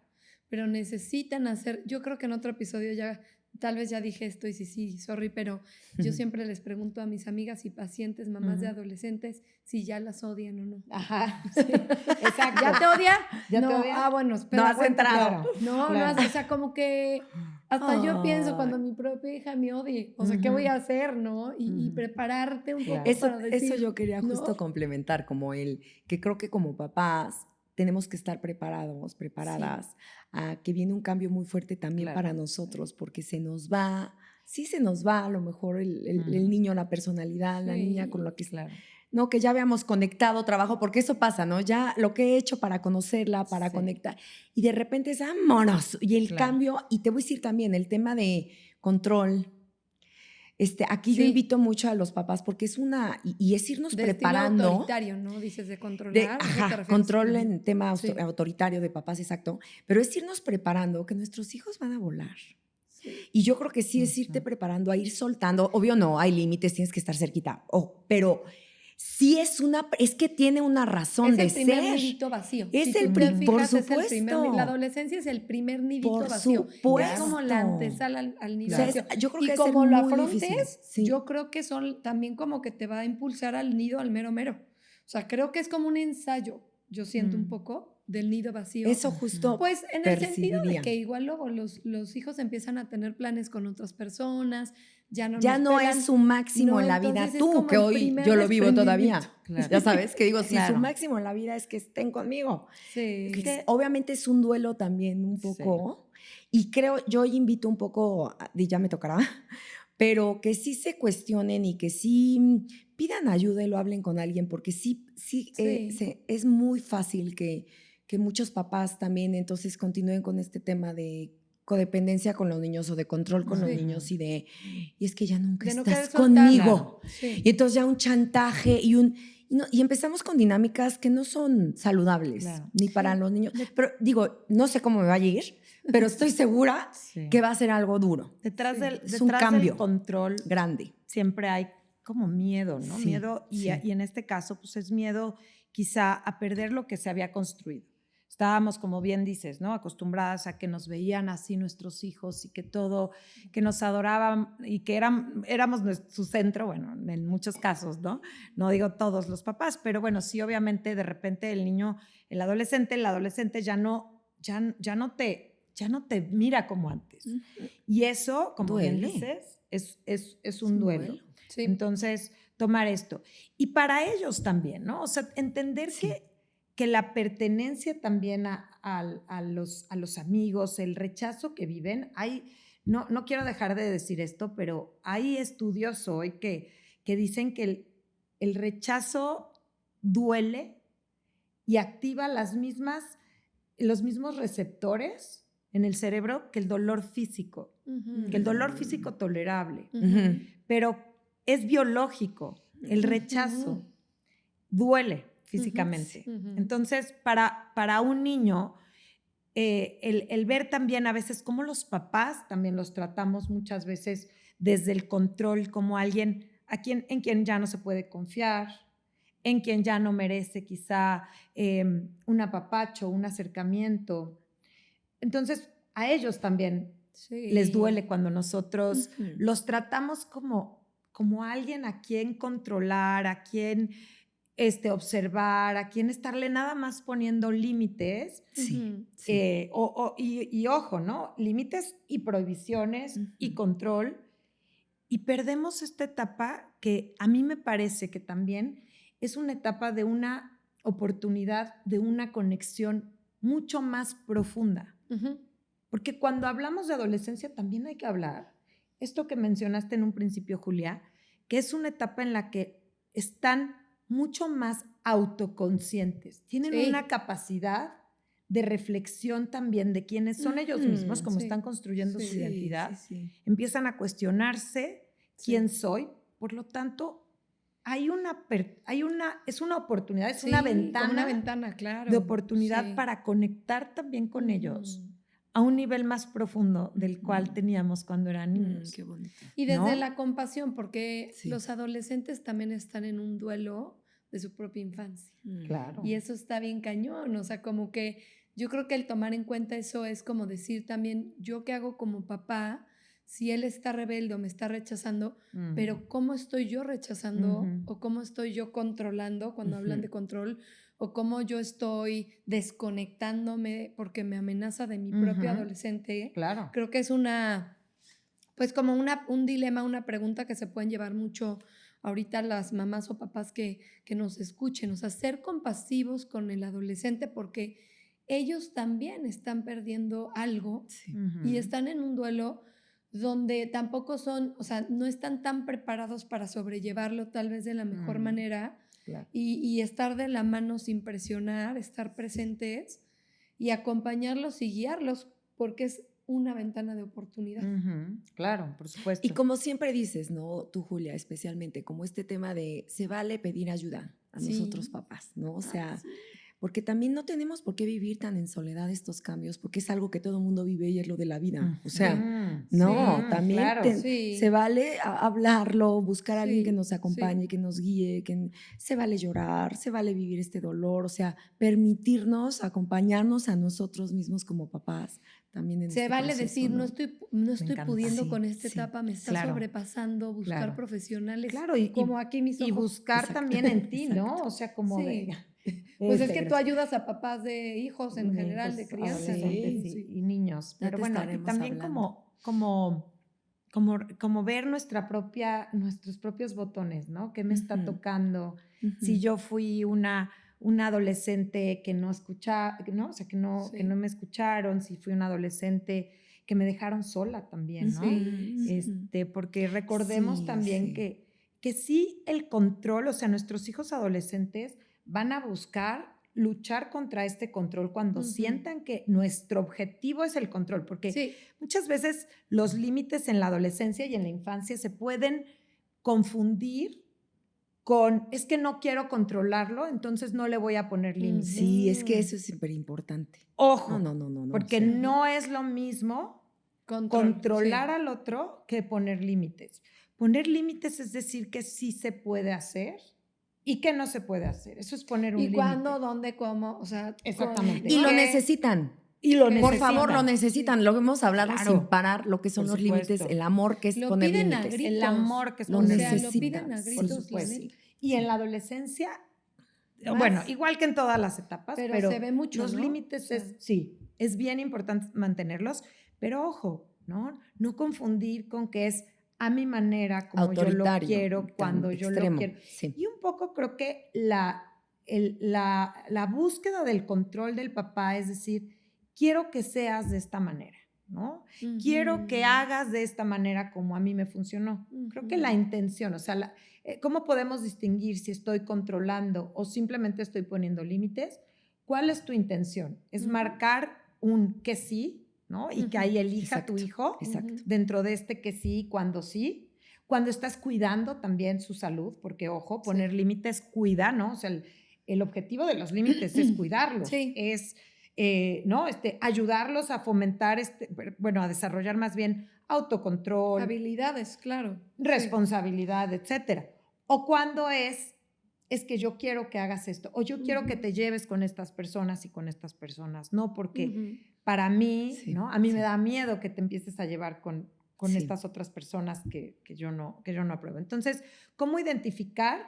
pero necesitan hacer, yo creo que en otro episodio ya, tal vez ya dije esto y sí, sorry, pero yo siempre les pregunto a mis amigas y pacientes, mamás de adolescentes, si ya las odian o no. Ajá, exacto. ¿Ya te odia? ¿Ya no, te odia? bueno, espera. No has cuéntame. entrado. No, Claro. no, o sea, como que hasta yo pienso Ay. cuando mi propia hija me odie, o sea, ¿qué voy a hacer, no? Y prepararte un poco Claro. para decir... Eso yo quería ¿no? justo complementar, como que creo que como papás tenemos que estar preparadas a que viene un cambio muy fuerte también para nosotros, porque se nos va a lo mejor el niño, la personalidad, la niña con la que no, que ya habíamos conectado trabajo, porque eso pasa, ¿no? Ya lo que he hecho para conocerla, para conectar, y de repente es vámonos, y el cambio, y te voy a decir también el tema de control. Aquí yo invito mucho a los papás porque es y es irnos de preparando. Estilo autoritario, ¿no? Dices de controlar. Control en tema autoritario de papás, exacto. Pero es irnos preparando que nuestros hijos van a volar. Sí. Y yo creo que sí es irte preparando a ir soltando. Obvio no, hay límites, tienes que estar cerquita. Pero sí es que tiene una razón de ser. Es el primer nidito vacío. Es el primer, por supuesto. La adolescencia es el primer nidito vacío. Supuesto. Es como la antesala al nido vacío. Yo creo que y como lo afrontes, yo creo que son también como que te va a impulsar al nido, al mero mero. O sea, creo que es como un ensayo, yo siento un poco, del nido vacío. Eso justo. Pues en el sentido de que igual luego los hijos empiezan a tener planes con otras personas, ya no es su máximo en la vida. Tú, que hoy yo lo vivo todavía. Claro. Ya sabes, que digo, si su máximo en la vida es que estén conmigo. Sí. Obviamente es un duelo también un poco. Sí. Y yo invito un poco, ya me tocará, pero que sí se cuestionen y que sí pidan ayuda y lo hablen con alguien, porque sí. Es muy fácil que muchos papás también entonces continúen con este tema de codependencia con los niños o de control con los niños y es que ya nunca estás conmigo. Sí. Y entonces ya un chantaje y empezamos con dinámicas que no son saludables ni para los niños. Pero digo, no sé cómo me va a ir, pero estoy segura que va a ser algo duro. Detrás del control grande. Siempre hay como miedo, ¿no? Sí, miedo y en este caso pues es miedo quizá a perder lo que se había construido. Estábamos, como bien dices, ¿no? Acostumbradas a que nos veían así nuestros hijos y que todo, que nos adoraban y que éramos su centro, bueno, en muchos casos, ¿no? No digo todos los papás, pero bueno, sí, obviamente de repente el niño, el adolescente ya no te mira como antes. Y eso, como bien dices, es un duelo. Sí. Entonces, tomar esto. Y para ellos también, ¿no? O sea, entender que la pertenencia también a los amigos, el rechazo que viven, no quiero dejar de decir esto, pero hay estudios hoy que dicen que el rechazo duele y activa los mismos receptores en el cerebro que el dolor físico, que el dolor físico tolerable, pero es biológico, el rechazo duele físicamente. Entonces, para un niño, el ver también a veces cómo los papás también los tratamos muchas veces desde el control, como alguien en quien ya no se puede confiar, en quien ya no merece quizá un apapacho, un acercamiento. Entonces, a ellos también les duele cuando nosotros los tratamos como alguien a quien controlar, a quien observar, a quien estarle nada más poniendo límites. Y ojo, ¿no? Límites y prohibiciones y control. Y perdemos esta etapa que a mí me parece que también es una etapa de una oportunidad, de una conexión mucho más profunda. Porque cuando hablamos de adolescencia también hay que hablar, esto que mencionaste en un principio, Julia, que es una etapa en la que están mucho más autoconscientes, tienen una capacidad de reflexión también de quiénes son ellos mismos, como están construyendo su identidad, empiezan a cuestionarse quién soy, por lo tanto es una oportunidad, es una ventana claro, de oportunidad para conectar también con ellos a un nivel más profundo del cual teníamos cuando eran niños. Qué bonito. Y desde la compasión, porque los adolescentes también están en un duelo de su propia infancia. Claro. Y eso está bien cañón, o sea, como que yo creo que el tomar en cuenta eso es como decir también, ¿yo qué hago como papá? Si él está rebelde o me está rechazando, pero ¿cómo estoy yo rechazando o cómo estoy yo controlando cuando hablan de control? O cómo yo estoy desconectándome porque me amenaza de mi propio adolescente. Claro. Creo que es un dilema, una pregunta que se pueden llevar mucho ahorita las mamás o papás que nos escuchen, o sea, ser compasivos con el adolescente porque ellos también están perdiendo algo Sí. y están en un duelo donde tampoco son, o sea, no están tan preparados para sobrellevarlo tal vez de la mejor manera Claro. y estar de la mano sin presionar, estar presentes y acompañarlos y guiarlos porque es una ventana de oportunidad. Claro, por supuesto. Y como siempre dices, ¿no? Tú, Julia, especialmente, como este tema de se vale pedir ayuda a Sí. nosotros papás, ¿no? O sea, Ay, sí. porque también no tenemos por qué vivir tan en soledad estos cambios, porque es algo que todo el mundo vive y es lo de la vida. O sea, no, Sí, también claro. Sí. se vale hablarlo, buscar a alguien que Sí, nos acompañe, que nos guíe, se vale llorar, se vale vivir este dolor, o sea, permitirnos acompañarnos a nosotros mismos como papás también en Se este vale proceso, decir, no ¿no? estoy encanta. pudiendo Sí, con esta sí, etapa, me está claro. sobrepasando, buscar Claro. profesionales, Claro, como aquí mis y ojos. buscar Exacto. también en ti, ¿no? Exacto. O sea, como Sí. de... Pues es que tú gracias. ayudas a papás de hijos en general, de Hijos, crianzas. adolescentes Sí. y niños. Ya Pero te bueno, y estaremos también hablando. como ver nuestros propios botones, ¿no? ¿Qué me está Ujú. tocando? Ujú. Si yo fui una adolescente que no escuchaba, ¿no? O sea, que no Sí. me escucharon, si fui una adolescente que me dejaron sola también, ¿no? Sí. Porque recordemos Sí, también sí. que sí el control, o sea, nuestros hijos adolescentes van a buscar luchar contra este control cuando sientan que nuestro objetivo es el control, porque Sí. muchas veces los límites en la adolescencia y en la infancia se pueden confundir con, es que no quiero controlarlo, entonces no le voy a poner límites. Sí, es que eso es súper importante. Ojo, No. porque o sea, no es lo mismo controlar al otro que poner límites. Poner límites es decir que sí se puede hacer y que no se puede hacer. Eso es poner un ¿Y límite. cuándo, dónde, cómo? O sea, Exactamente. Y lo ¿Qué? necesitan. Y lo Por necesitan. favor, lo necesitan. Lo hemos hablado Claro. sin parar, lo que son Por los supuesto. límites, el amor que es Lo poner piden a límites. gritos. El amor que es Lo poner O sea, lo necesitan, piden a por gritos, la supuesto. neta. Y en la adolescencia, Más. bueno, igual que en todas las etapas, Pero se ve mucho, los ¿no? límites O sea, es bien importante mantenerlos, pero ojo, ¿no? No confundir con que es a mi manera, como yo lo Autoritario, quiero, tan cuando yo lo extremo, quiero. sí. Y un poco creo que la búsqueda del control del papá es decir, quiero que seas de esta manera, ¿no? Quiero que hagas de esta manera como a mí me funcionó. Creo que la intención, o sea, ¿cómo podemos distinguir si estoy controlando o simplemente estoy poniendo límites? ¿Cuál es tu intención? ¿Es marcar un que sí, ¿no? Y que ahí elija Exacto, tu hijo exacto. dentro de este que sí, cuando sí? Cuando estás cuidando también su salud, porque ojo, poner límites cuida, ¿no? O sea, el objetivo de los límites es cuidarlos, es ¿no? Ayudarlos a fomentar, bueno, a desarrollar más bien autocontrol, habilidades, claro. responsabilidad, etcétera. O cuando es que yo quiero que hagas esto, o yo quiero que te lleves con estas personas y con estas personas, ¿no? Porque para mí, ¿no? A mí me da miedo que te empieces a llevar con estas otras personas que yo no apruebo. Entonces, ¿cómo identificar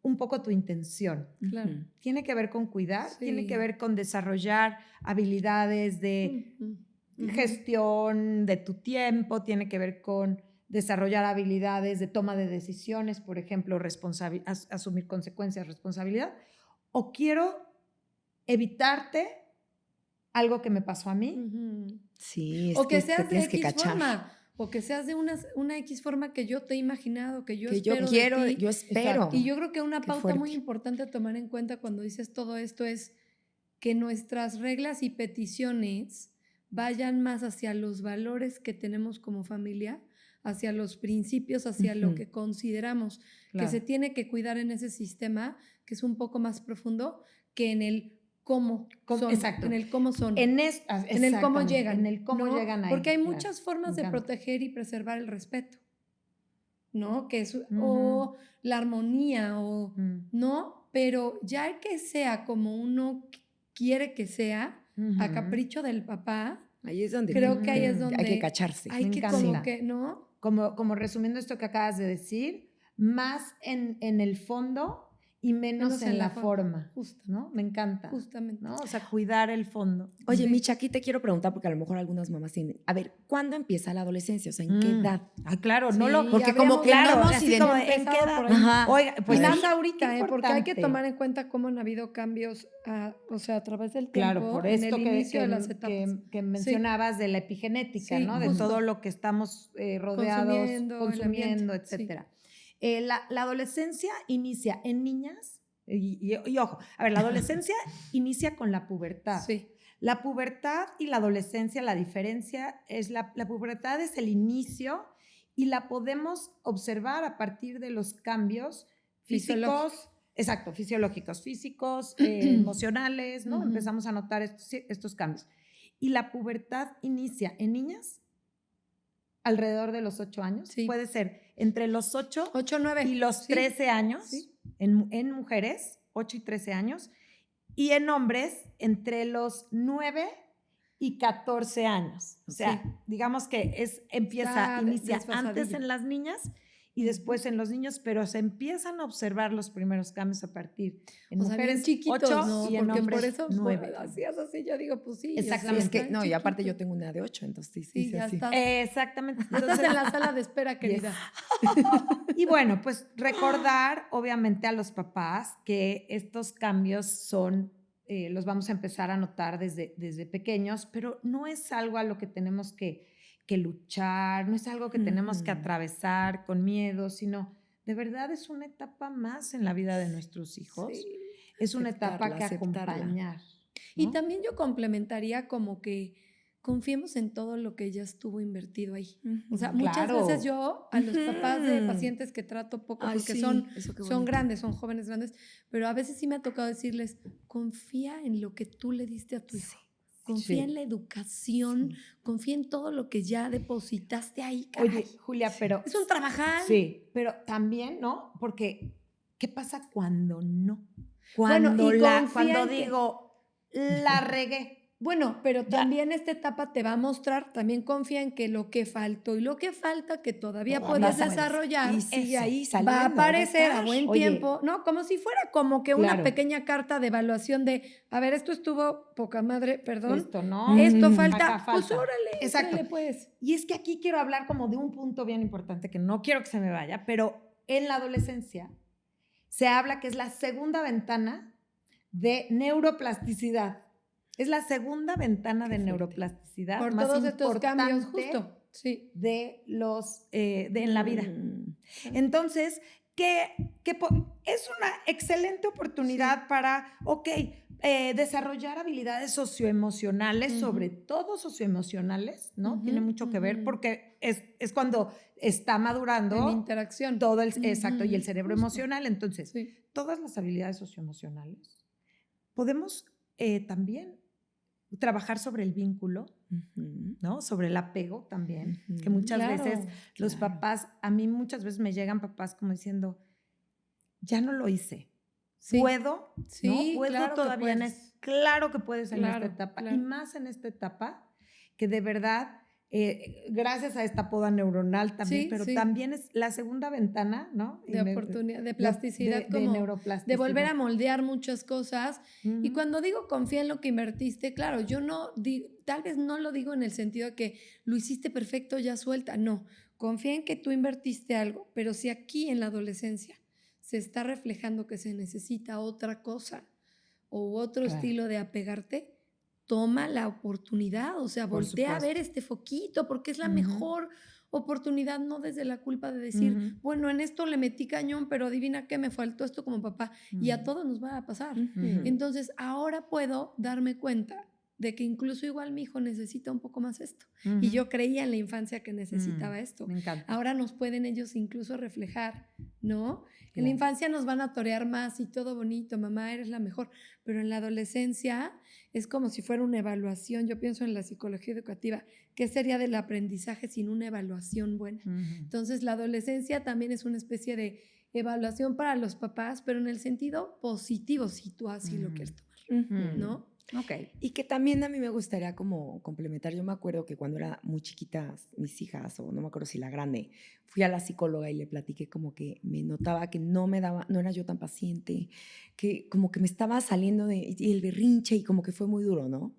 un poco tu intención? Claro. Tiene que ver con cuidar, tiene que ver con desarrollar habilidades de gestión de tu tiempo, tiene que ver con desarrollar habilidades de toma de decisiones, por ejemplo, asumir consecuencias, responsabilidad, o quiero evitarte algo que me pasó a mí. Sí, es o que seas de tienes que X cachar. forma, o que seas de una X forma que yo te he imaginado, que yo Que yo espero quiero, de ti. yo espero. Y yo creo que una Qué pauta muy fuerte. importante a tomar en cuenta cuando dices todo esto es que nuestras reglas y peticiones vayan más hacia los valores que tenemos como familia, hacia los principios, hacia lo que consideramos que se tiene que cuidar en ese sistema, que es un poco más profundo que en el cómo son. Exacto. En el cómo son. En el cómo llegan. En el cómo ¿no? llegan ahí. Porque hay claro. muchas formas Me de encanta. proteger y preservar el respeto, ¿no? Que es, o la armonía, o no, pero ya que sea como uno quiere que sea, a capricho del papá, Ahí es donde creo que ahí es donde hay que cacharse. hay Me que encanta. como que, ¿no? Como resumiendo esto que acabas de decir, más en el fondo y menos en la forma, Justo. ¿no? Me encanta. Justamente. ¿No? O sea, cuidar el fondo. Oye, Micha, aquí te quiero preguntar, porque a lo mejor algunas mamás tienen. A ver, ¿cuándo empieza la adolescencia? O sea, ¿en qué edad? Ah, claro, Sí, no lo. Porque como que claro, no nos así como de, ¿en qué empezado edad? por ahí. Ajá. Oiga, Y pues más sí, ahorita, qué porque hay que importante. tomar en cuenta cómo han habido cambios, o sea, a través del tiempo, Claro, por en esto el inicio de las etapas. que mencionabas de la epigenética, Sí, ¿no? De justo. todo lo que estamos rodeados, Consumiendo, el consumiendo, ambiente, etcétera. La adolescencia inicia en niñas, y ojo, a ver, la adolescencia inicia con la pubertad. Sí. La pubertad y la adolescencia, la diferencia es la pubertad es el inicio y la podemos observar a partir de los cambios físicos, exacto, fisiológicos, físicos, emocionales, ¿no? Empezamos a notar estos cambios. Y la pubertad inicia en niñas alrededor de los 8 años. Sí. Puede ser entre los 8 9. y los 13 años, Sí. en mujeres, 8 y 13 años, y en hombres entre los 9 y 14 años. O sea, digamos que inicia antes en las niñas y después en los niños, pero se empiezan a observar los primeros cambios a partir en mujeres chiquitos, 8 ¿no? y en Porque hombres por eso 9. hacías así, yo digo, pues sí. Exactamente. Es que, no, y aparte yo tengo una de 8, entonces Sí, ya así. estás. Exactamente. Estás en la sala de espera, querida. Y bueno, pues recordar obviamente a los papás que estos cambios son, los vamos a empezar a notar desde pequeños, pero no es algo a lo que tenemos que luchar, no es algo que tenemos que atravesar con miedo, sino de verdad es una etapa más en la vida de nuestros hijos. Sí. Es una etapa que Aceptarla. acompañar. ¿no? Y también yo complementaría como que confiemos en todo lo que ella estuvo invertido ahí. O sea, muchas veces yo a los papás de pacientes que trato poco, Ay, porque sí, son grandes, son jóvenes grandes, pero a veces sí me ha tocado decirles, confía en lo que tú le diste a tu hijo. Confía en la educación, confía en todo lo que ya depositaste ahí. Caray. Oye, Julia, pero... Es un trabajar. Sí, pero también, ¿no? Porque, ¿qué pasa cuando no? Bueno, Cuando digo, la regué. Bueno, pero también esta etapa te va a mostrar, también confía en que lo que faltó y lo que falta que todavía puedes desarrollar Y sigue ahí saliendo. va a aparecer a buen Oye, tiempo, ¿no? Como si fuera como que una pequeña carta de evaluación de, a ver, esto estuvo poca madre, perdón. Esto no. Esto falta, Acá pues falta. órale, Exacto. órale, pues. Y es que aquí quiero hablar como de un punto bien importante que no quiero que se me vaya, pero en la adolescencia se habla que es la segunda ventana de neuroplasticidad. Es la segunda ventana de neuroplasticidad Por más todos estos cambios, importante justo. Sí. en la vida. Entonces, es una excelente oportunidad para, desarrollar habilidades socioemocionales, sobre todo socioemocionales, ¿no? Tiene mucho que ver porque es cuando está madurando En interacción. todo exacto, y el cerebro emocional. Entonces, Sí. todas las habilidades socioemocionales podemos también trabajar sobre el vínculo, ¿no? Sobre el apego también, que muchas veces los papás, a mí muchas veces me llegan papás como diciendo, ya no lo hice, ¿puedo? Sí, ¿no? ¿Puedo claro que todavía? puedes. Claro que puedes en Claro, esta etapa, claro. y más en esta etapa, que de verdad, gracias a esta poda neuronal también, pero también es la segunda ventana, ¿no? De oportunidad, de plasticidad, de como neuroplasticidad. de volver a moldear muchas cosas. Y cuando digo confía en lo que invertiste, claro, yo no digo, tal vez no lo digo en el sentido de que lo hiciste perfecto, ya suelta, no. Confía en que tú invertiste algo, pero si aquí en la adolescencia se está reflejando que se necesita otra cosa o otro estilo de apegarte, toma la oportunidad, o sea, voltea a ver este foquito, porque es la mejor oportunidad, no desde la culpa de decir, bueno, en esto le metí cañón, pero adivina qué, me faltó esto como papá, y a todos nos va a pasar. Entonces, ahora puedo darme cuenta de que incluso igual mi hijo necesita un poco más esto. Y yo creía en la infancia que necesitaba esto. Me encanta. Ahora nos pueden ellos incluso reflejar, ¿no? En la infancia nos van a torear más y todo bonito, mamá, eres la mejor, pero en la adolescencia es como si fuera una evaluación. Yo pienso en la psicología educativa, ¿qué sería del aprendizaje sin una evaluación buena? Entonces, la adolescencia también es una especie de evaluación para los papás, pero en el sentido positivo, si tú así lo quieres tomar, ¿no? Ok. Y que también a mí me gustaría como complementar. Yo me acuerdo que cuando era muy chiquitas mis hijas, o no me acuerdo si la grande, fui a la psicóloga y le platiqué como que me notaba que no era yo tan paciente, que como que me estaba saliendo y el berrinche y como que fue muy duro, ¿no?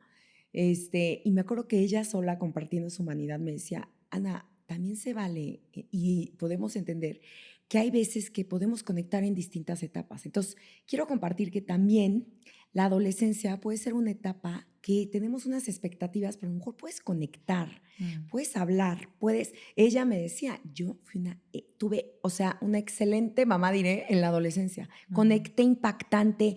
Y me acuerdo que ella sola, compartiendo su humanidad, me decía, Ana, también se vale y podemos entender que hay veces que podemos conectar en distintas etapas. Entonces, quiero compartir que también la adolescencia puede ser una etapa que tenemos unas expectativas, pero a lo mejor puedes conectar, puedes hablar, Ella me decía, yo tuve, o sea, una excelente mamá, diré, en la adolescencia. Conecté impactante,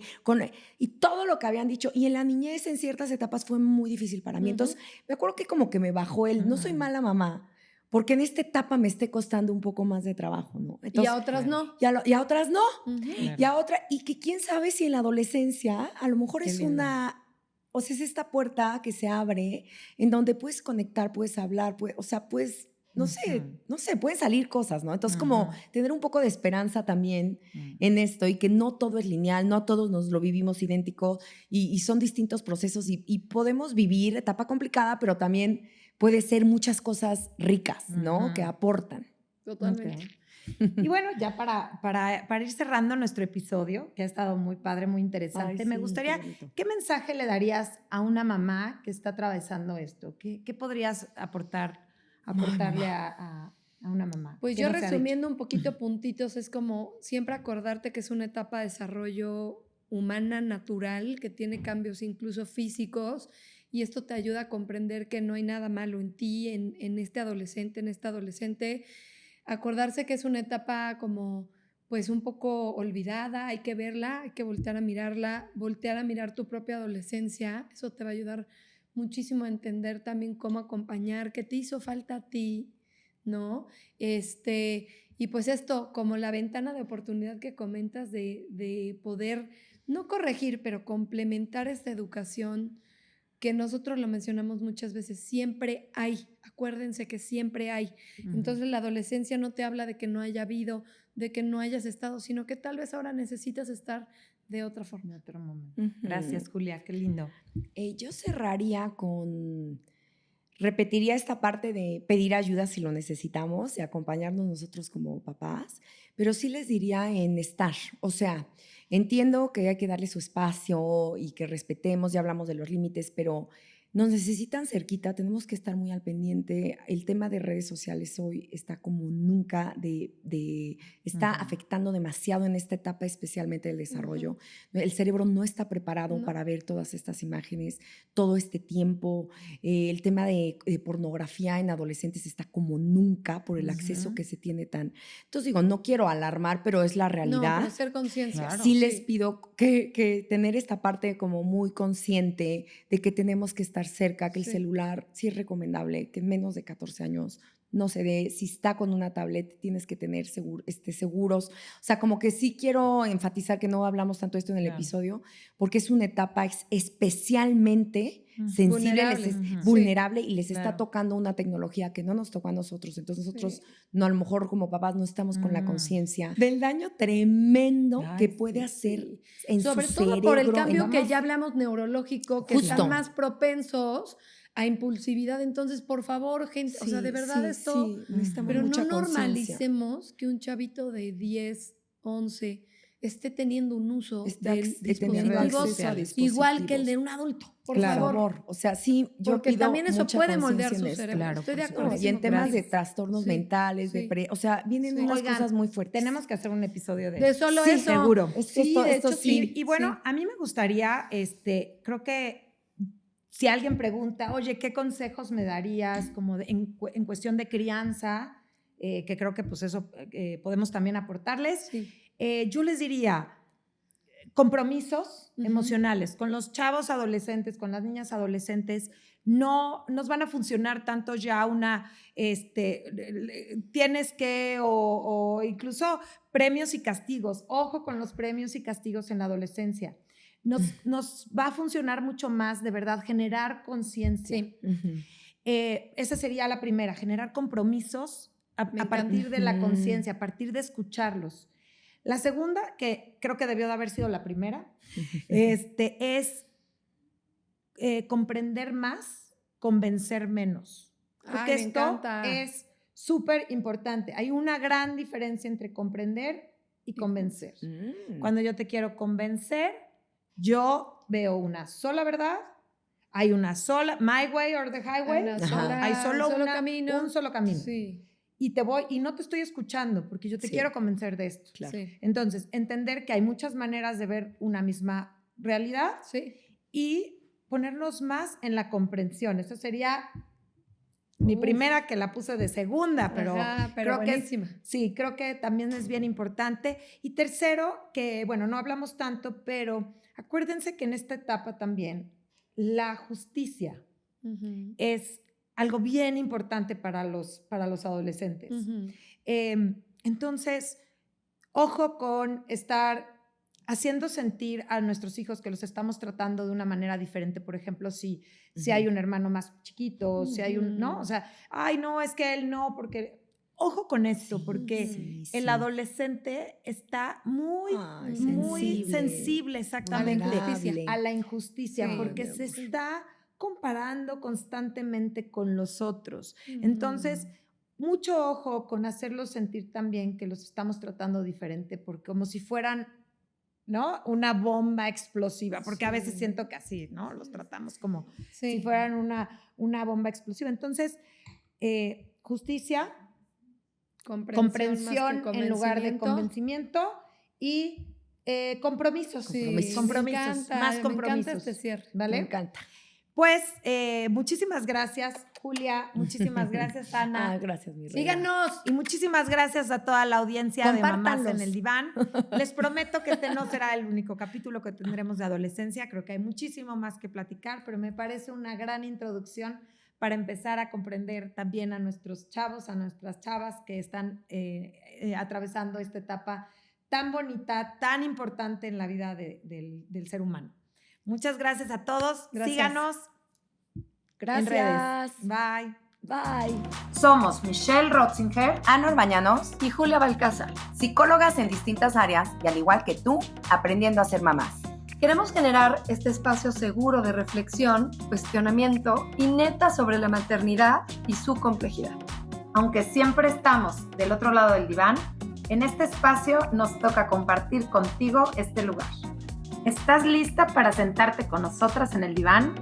y todo lo que habían dicho. Y en la niñez, en ciertas etapas, fue muy difícil para mí. Entonces, me acuerdo que como que me bajó no soy mala mamá, porque en esta etapa me esté costando un poco más de trabajo, ¿no? Entonces, y a otras no. Y a otras no. Claro. Y a otra, y que quién sabe si en la adolescencia a lo mejor es o sea, es esta puerta que se abre en donde puedes conectar, puedes hablar, puedes, no sé, pueden salir cosas, ¿no? Entonces, como tener un poco de esperanza también en esto y que no todo es lineal, no todos nos lo vivimos idéntico y son distintos procesos y podemos vivir etapa complicada, pero también puede ser muchas cosas ricas, ¿no? Que aportan. Totalmente. Okay. Y bueno, ya para ir cerrando nuestro episodio, que ha estado muy padre, muy interesante, Ay, me sí, gustaría, ¿qué mensaje le darías a una mamá que está atravesando esto? ¿Qué podrías aportarle a una mamá? Pues ¿Qué yo no se ha resumiendo un poquito puntitos, es como siempre acordarte que es una etapa de desarrollo humana, natural, que tiene cambios incluso físicos, y esto te ayuda a comprender que no hay nada malo en ti, en este adolescente, en esta adolescente. Acordarse que es una etapa como pues un poco olvidada, hay que verla, hay que voltear a mirarla, voltear a mirar tu propia adolescencia, eso te va a ayudar muchísimo a entender también cómo acompañar, qué te hizo falta a ti, ¿no? Y pues esto, como la ventana de oportunidad que comentas de poder, no corregir, pero complementar esta educación que nosotros lo mencionamos muchas veces, siempre hay, acuérdense que siempre hay. Entonces la adolescencia no te habla de que no haya habido, de que no hayas estado, sino que tal vez ahora necesitas estar de otra forma. En otro momento. Gracias, Julia, qué lindo. Yo cerraría repetiría esta parte de pedir ayuda si lo necesitamos y acompañarnos nosotros como papás, pero sí les diría en estar, o sea, entiendo que hay que darle su espacio y que respetemos, ya hablamos de los límites, pero nos necesitan cerquita, tenemos que estar muy al pendiente. El tema de redes sociales hoy está como nunca, está afectando demasiado en esta etapa, especialmente del desarrollo. El cerebro no está preparado para ver todas estas imágenes, todo este tiempo. El tema de pornografía en adolescentes está como nunca por el acceso que se tiene tan... Entonces digo, no quiero alarmar, pero es la realidad. No, pero ser conciencia. Claro. Sí les pido que tener esta parte como muy consciente de que tenemos que estar cerca, que el celular sí es recomendable, que en menos de 14 años no se dé. Si está con una tablet, tienes que tener seguros. O sea, como que sí quiero enfatizar que no hablamos tanto de esto en el episodio, porque es una etapa especialmente sensible, vulnerable y les está tocando una tecnología que no nos tocó a nosotros. Entonces nosotros, no, a lo mejor como papás no estamos con la conciencia del daño tremendo que puede hacer en sobre su todo cerebro. Por el cambio que ya hablamos neurológico, que están más propensos a impulsividad. Entonces, por favor, gente, o sea, de verdad esto, pero no normalicemos que un chavito de 10, 11 esté teniendo un uso de dispositivos igual que el de un adulto, por favor. O sea, sí, yo porque pido también eso mucha puede moldear su conciencia cerebro. Claro, Estoy de acuerdo. Y en temas de trastornos mentales, o sea, vienen unas cosas muy fuertes. Tenemos que hacer un episodio de solo eso. Seguro. Esto sí. Y bueno, a mí me gustaría, creo que si alguien pregunta, oye, ¿qué consejos me darías como en cuestión de crianza? Que creo que pues eso podemos también aportarles. Sí. Yo les diría compromisos emocionales con los chavos adolescentes, con las niñas adolescentes. No nos van a funcionar tanto ya tienes que o incluso premios y castigos. Ojo con los premios y castigos en la adolescencia. Nos va a funcionar mucho más, de verdad, generar conciencia. Sí. Esa sería la primera, generar compromisos a partir de la conciencia, a partir de escucharlos. La segunda, que creo que debió de haber sido la primera, es comprender más, convencer menos. Porque Ay, me esto encanta. es súper importante. Hay una gran diferencia entre comprender y convencer. Cuando yo te quiero convencer, yo veo una sola verdad, hay una sola, my way or the highway, hay solo un camino. un solo camino. Sí, Y te voy, y no te estoy escuchando porque yo te Sí. quiero convencer de esto. Claro. sí, Entonces, entender que hay muchas maneras de ver una misma realidad sí. y ponernos más en la comprensión. Esa sería mi primera, que la puse de segunda, pero, Ajá, pero creo que buenísima. sí, creo que también es bien importante. Y tercero, que bueno, no hablamos tanto, pero acuérdense que en esta etapa también la justicia Ujú, es algo bien importante para los adolescentes. ujú. Entonces, ojo con estar haciendo sentir a nuestros hijos que los estamos tratando de una manera diferente. Por ejemplo, si hay un hermano más chiquito, si hay un, ¿no? O sea, ay, no, es que él no, porque ojo con esto, porque Sí, el sí. adolescente está muy Ay, muy sensible, exactamente, vulnerable. a la injusticia, Sí, porque mi se amor. está comparando constantemente con los otros. Ujú. Entonces, mucho ojo con hacerlos sentir también que los estamos tratando diferente, porque como si fueran, ¿no? Una bomba explosiva, porque a veces Sí. siento que así, ¿no? Los tratamos como Sí. si fueran una bomba explosiva. Entonces, justicia, comprensión en lugar de convencimiento y compromisos. Sí, compromisos, me encanta, más Me compromisos. encanta este cierre. ¿Vale? Me encanta. Pues muchísimas gracias, Julia. Muchísimas gracias, Ana. Ah, gracias, mi reina. Síganos. Y muchísimas gracias a toda la audiencia de Mamás Compártanlos. en el Diván. Les prometo que este no será el único capítulo que tendremos de adolescencia. Creo que hay muchísimo más que platicar, pero me parece una gran introducción para empezar a comprender también a nuestros chavos, a nuestras chavas que están atravesando esta etapa tan bonita, tan importante en la vida del ser humano. Muchas gracias a todos. Gracias. Síganos en redes. Gracias. Bye. Bye. Somos Michelle Rotzinger Ana Orbañanos, y Julia Balcázar. psicólogas en distintas áreas y al igual que tú, aprendiendo a ser mamás. Queremos generar este espacio seguro de reflexión, cuestionamiento y neta sobre la maternidad y su complejidad. Aunque siempre estamos del otro lado del diván, en este espacio nos toca compartir contigo este lugar. ¿Estás lista para sentarte con nosotras en el diván?